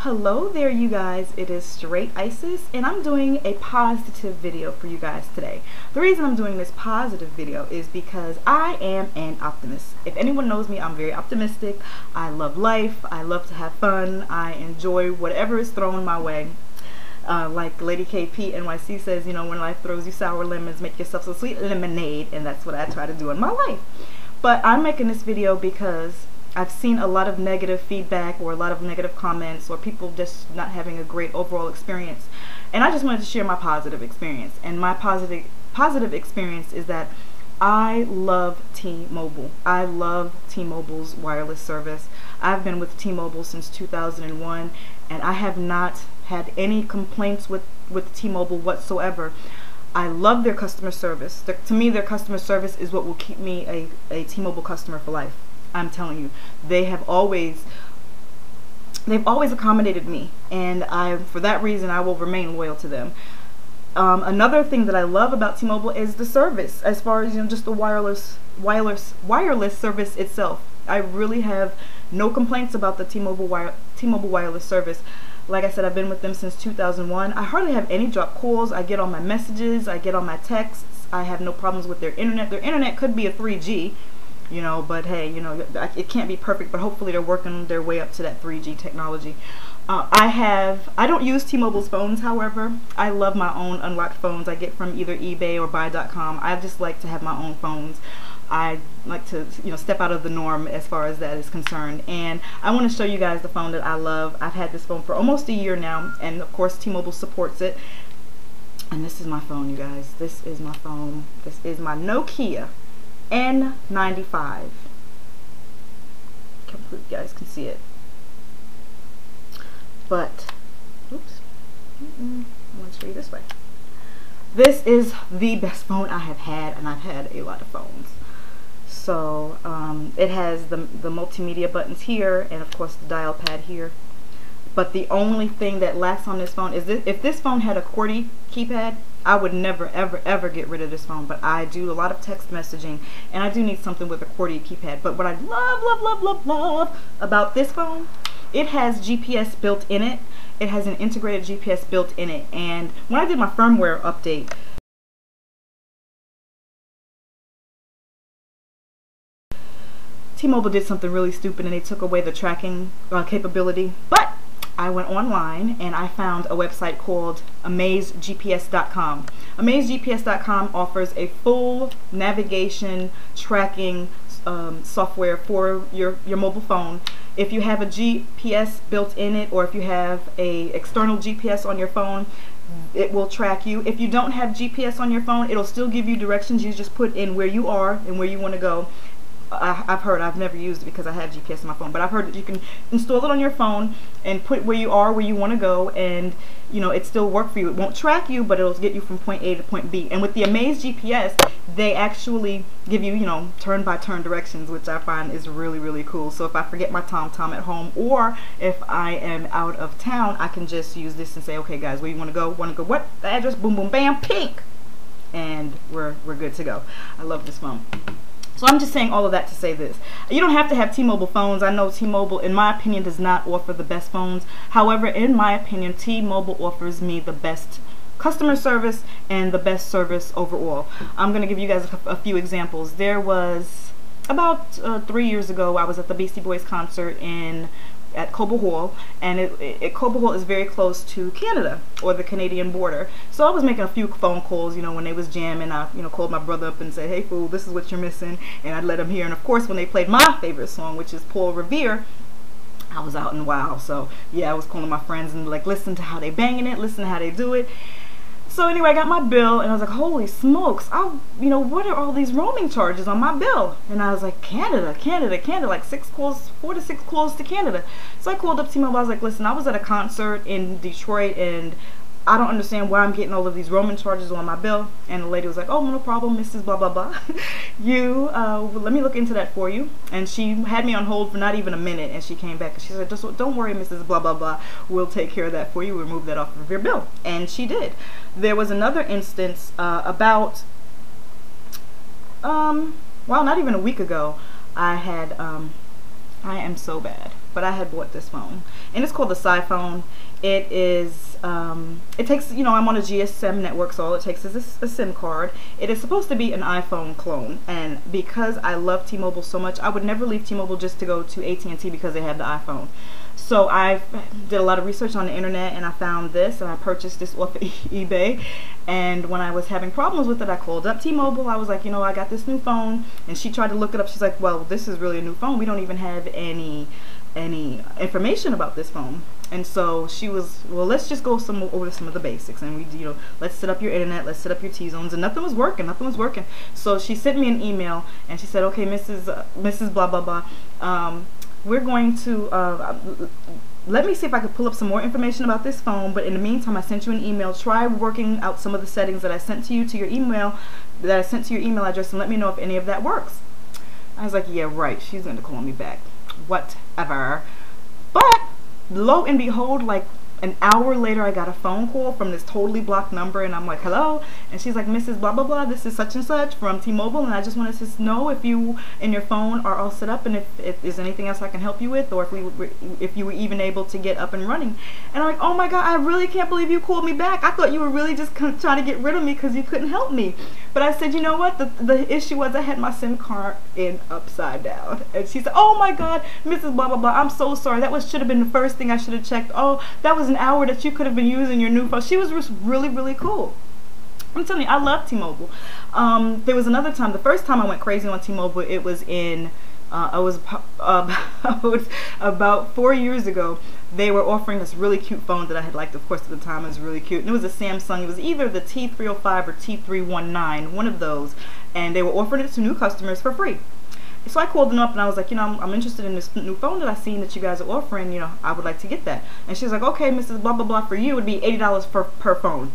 Hello there you guys, it is Straight Isis and I'm doing a positive video for you guys today. The reason I'm doing this positive video is because I am an optimist. If anyone knows me, I'm very optimistic. I love life, I love to have fun, I enjoy whatever is thrown my way. Like Lady KP NYC says, you know, when life throws you sour lemons, make yourself some sweet lemonade, and that's what I try to do in my life. But I'm making this video because I've seen a lot of negative feedback or a lot of negative comments or people just not having a great overall experience, and I just wanted to share my positive experience. And my positive experience is that I love T-Mobile. I love T-Mobile's wireless service. I've been with T-Mobile since 2001 and I have not had any complaints with T-Mobile whatsoever. I love their customer service. To me, their customer service is what will keep me a T-Mobile customer for life. I'm telling you, they've always accommodated me, and for that reason I will remain loyal to them. Another thing that I love about T-Mobile is the service, as far as, you know, just the wireless service itself. I really have no complaints about the T-Mobile wireless service. Like I said, I've been with them since 2001. I hardly have any drop calls. I get all my messages, I get all my texts. I have no problems with their internet. Their internet could be a 3G, you know, but hey, you know, it can't be perfect, but hopefully they're working their way up to that 3G technology. I don't use T-Mobile's phones, however. I love my own unlocked phones I get from either eBay or buy.com. I just like to have my own phones. I like to, you know, step out of the norm as far as that is concerned. And I want to show you guys the phone that I love. I've had this phone for almost a year now, and of course T-Mobile supports it. And this is my phone, you guys. This is my phone. This is my Nokia N95. Hopefully you guys can see it. But, oops, I want to show you this way. This is the best phone I have had, and I've had a lot of phones. So it has the multimedia buttons here, and of course the dial pad here. But the only thing that lacks on this phone is if this phone had a QWERTY keypad, I would never ever get rid of this phone. But I do a lot of text messaging, and I do need something with a QWERTY keypad. But what I love about this phone, it has GPS built in it. It has an integrated GPS built in it. And when I did my firmware update, T-Mobile did something really stupid and they took away the tracking capability. But I went online and I found a website called amazegps.com. Amazegps.com offers a full navigation tracking software for your mobile phone. If you have a GPS built in it, or if you have a external GPS on your phone, it will track you. If you don't have GPS on your phone, it'll still give you directions. You just put in where you are and where you want to go. I've never used it because I have GPS on my phone, but I've heard that you can install it on your phone and put where you are, where you want to go, and you know, it still work for you. It won't track you, but it'll get you from point A to point B. And with the Amaze GPS, they actually give you, you know, turn-by-turn directions, which I find is really cool. So if I forget my TomTom at home, or if I am out of town, I can just use this and say, okay guys, where you want to go? What? The address? Boom boom bam, pink, and we're good to go. I love this phone. So I'm just saying all of that to say this. You don't have to have T-Mobile phones. I know T-Mobile, in my opinion, does not offer the best phones. However, in my opinion, T-Mobile offers me the best customer service and the best service overall. I'm going to give you guys a few examples. There was, about 3 years ago, I was at the Beastie Boys concert at Cobo Hall, and Cobo Hall is very close to Canada, or the Canadian border. So I was making a few phone calls, you know, when they was jamming. I, you know, called my brother up and said, hey fool, this is what you're missing, and I'd let him hear. And of course, when they played my favorite song, which is Paul Revere, I was out and wow. So yeah, I was calling my friends and like, listen to how they banging it, listen to how they do it. So anyway, I got my bill and I was like, holy smokes, you know, what are all these roaming charges on my bill? And I was like, Canada, like 4 to 6 calls to Canada. So I called up T-Mobile. I was like, listen, I was at a concert in Detroit and I don't understand why I'm getting all of these roaming charges on my bill. And the lady was like, oh, no problem, Mrs. blah blah blah. Let me look into that for you. And she had me on hold for not even a minute, and she came back and she said, just don't worry, Mrs. blah blah blah, we'll take care of that for you. We'll remove that off of your bill. And she did. There was another instance about well, not even a week ago. I am so bad. but I had bought this phone, and it's called the phone. It is, it takes, you know, I'm on a GSM network, so all it takes is a SIM card. It is supposed to be an iPhone clone, and because I love T-Mobile so much, I would never leave T-Mobile just to go to AT&T because they have the iPhone. So I did a lot of research on the internet, and I found this, and I purchased this off of eBay. And when I was having problems with it, I called up T-Mobile. I was like, you know, I got this new phone, and she tried to look it up. She's like, well, this is really a new phone. We don't even have any information about this phone. And so she was, well, let's just go over some of the basics, and we, you know, let's set up your internet, let's set up your T-zones, and nothing was working. So she sent me an email, and she said, okay, Mrs. blah blah blah, we're going to let me see if I could pull up some more information about this phone, but in the meantime, I sent you an email. Try working out some of the settings that I sent to you to your email, address, and let me know if any of that works. I was like, yeah, right, she's going to call me back, whatever. But lo and behold, like an hour later, I got a phone call from this totally blocked number, and I'm like, hello, and she's like, Mrs. blah blah blah, this is such and such from T-Mobile, and I just wanted to know if you and your phone are all set up, and if there's anything else I can help you with, or if you were even able to get up and running. And I'm like, oh my god, I really can't believe you called me back. I thought you were really just trying to get rid of me because you couldn't help me. But I said, you know what, the issue was I had my SIM card in upside down. And she said, oh my god, Mrs. blah blah blah, I'm so sorry, that should have been the first thing I should have checked. Oh, that was an hour that you could have been using your new phone. She was just really, really cool. I'm telling you, I love T-Mobile. There was another time, the first time I went crazy on T-Mobile, it was in, it was about 4 years ago. They were offering this really cute phone that I had liked, of course, at the time. It was really cute. And it was a Samsung. It was either the T305 or T319, one of those. And they were offering it to new customers for free. So I called them up and I was like, you know, I'm interested in this new phone that I've seen that you guys are offering. You know, I would like to get that. And she's like, okay, Mrs. blah blah blah, for you it would be $80 per phone.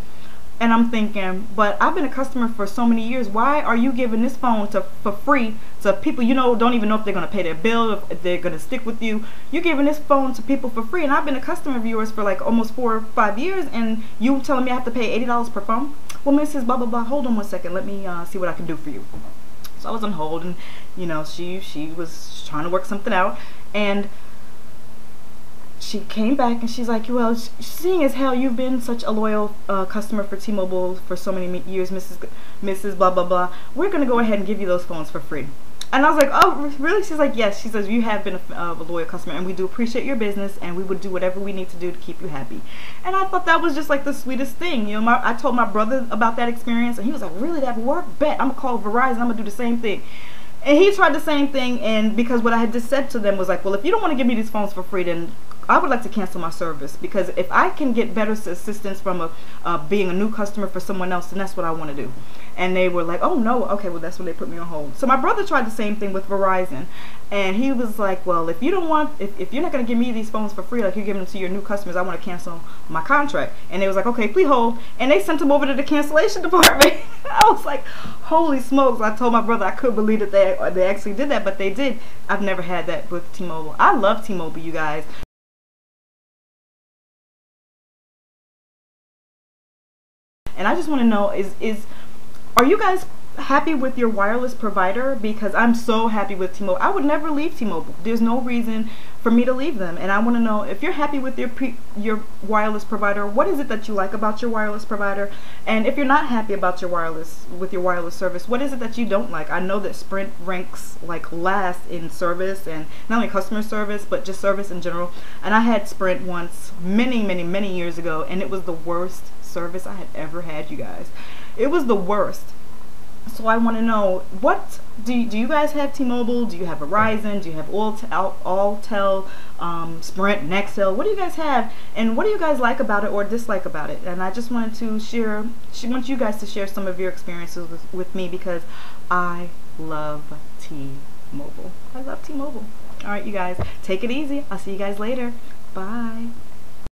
And I'm thinking, but I've been a customer for so many years. Why are you giving this phone for free to people you know don't even know if they're going to pay their bill, if they're going to stick with you? You're giving this phone to people for free, and I've been a customer of yours for like almost 4 or 5 years, and you telling me I have to pay $80 per phone? Well, Mrs. blah blah blah, hold on one second. Let me see what I can do for you. So I was on hold, and you know, she was trying to work something out, and she came back and she's like, well, seeing as how you've been such a loyal customer for T-Mobile for so many years, Mrs. blah blah blah, we're gonna go ahead and give you those phones for free. And I was like, oh, really? She's like, yes. She says, you have been a loyal customer, and we do appreciate your business, and we would do whatever we need to do to keep you happy. And I thought that was just like the sweetest thing. You know, I told my brother about that experience, and he was like, really, that would work? Bet. I'm going to call Verizon. I'm going to do the same thing. And he tried the same thing, and because what I had just said to them was like, well, if you don't want to give me these phones for free, then I would like to cancel my service, because if I can get better assistance from being a new customer for someone else, then that's what I want to do. And they were like, oh no, okay, well that's when they put me on hold. So my brother tried the same thing with Verizon, and he was like, well, if you don't want, if you're not going to give me these phones for free, like you're giving them to your new customers, I want to cancel my contract. And they was like, okay, please hold. And they sent him over to the cancellation department. I was like, holy smokes. I told my brother I couldn't believe that they actually did that, but they did. I've never had that with T-Mobile. I love T-Mobile, you guys. And I just want to know, are you guys happy with your wireless provider? Because I'm so happy with T-Mobile. I would never leave T-Mobile. There's no reason for me to leave them. And I want to know, if you're happy with your wireless provider, what is it that you like about your wireless provider? And if you're not happy about your wireless service, what is it that you don't like? I know that Sprint ranks like last in service, and not only customer service, but just service in general. And I had Sprint once many years ago, and it was the worst service I had ever had, you guys. It was the worst. So I want to know, what do you guys have? T-Mobile? Do you have Verizon? Do you have Alltel, Sprint, Nextel? What do you guys have, and what do you guys like about it or dislike about it? And I just wanted to share. She wants you guys to share some of your experiences with me, because I love T-Mobile. I love T-Mobile. All right, you guys, take it easy. I'll see you guys later. Bye.